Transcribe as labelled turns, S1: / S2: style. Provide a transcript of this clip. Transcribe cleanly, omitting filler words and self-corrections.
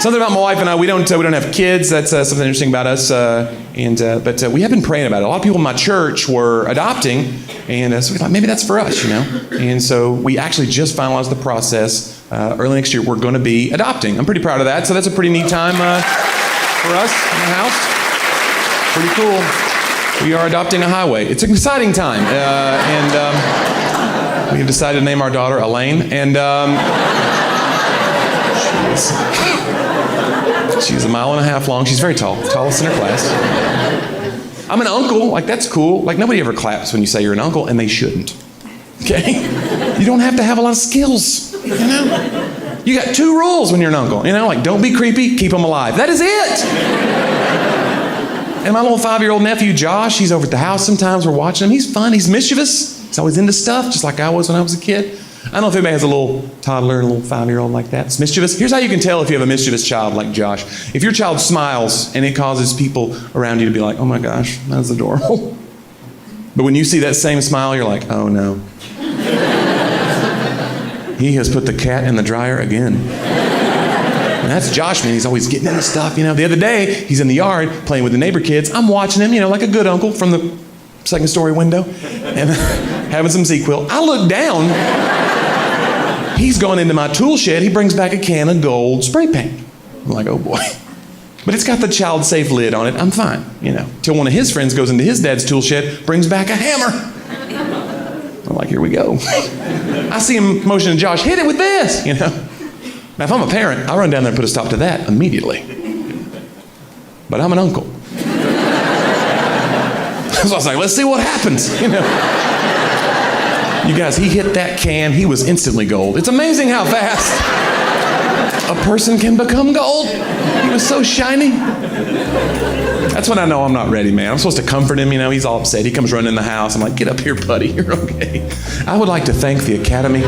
S1: Something about my wife and I, we don't have kids. That's something interesting about us. But we have been praying about it. A lot of people in my church were adopting, and so we thought maybe that's for us, And so we actually just finalized the process. Early next year, we're going to be adopting. I'm pretty proud of that. So that's a pretty neat time for us in the house. Pretty cool. We are adopting a highway. It's an exciting time, and we have decided to name our daughter Elaine, and she's 1.5 miles long. She's very tall, tallest in her class. I'm an uncle. Like, that's cool. Like, nobody ever claps when you say you're an uncle, and they shouldn't. Okay? You don't have to have a lot of skills, You got 2 rules when you're an uncle, Like, don't be creepy, keep them alive. That is it. And my little 5-year-old nephew, Josh, he's over at the house sometimes. We're watching him. He's fun. He's mischievous. He's always into stuff, just like I was when I was a kid. I don't know if anybody has a little toddler, a little 5-year-old like that. It's mischievous. Here's how you can tell if you have a mischievous child like Josh. If your child smiles and it causes people around you to be like, oh my gosh, that's adorable. But when you see that same smile, you're like, oh no. He has put the cat in the dryer again. And that's Josh, man. He's always getting into stuff, The other day, he's in the yard playing with the neighbor kids. I'm watching him, like a good uncle from the second story window and having some ZQL. I look down. He's gone into my tool shed. He brings back a can of gold spray paint. I'm like, oh boy. But it's got the child-safe lid on it. I'm fine, Till one of his friends goes into his dad's tool shed, brings back a hammer. I'm like, here we go. I see him motioning Josh, hit it with this, Now, if I'm a parent, I'll run down there and put a stop to that immediately. But I'm an uncle. So I was like, let's see what happens, You guys, he hit that can. He was instantly gold. It's amazing how fast a person can become gold. He was so shiny. That's when I know I'm not ready, man. I'm supposed to comfort him, He's all upset. He comes running in the house. I'm like, get up here, buddy. You're okay. I would like to thank the Academy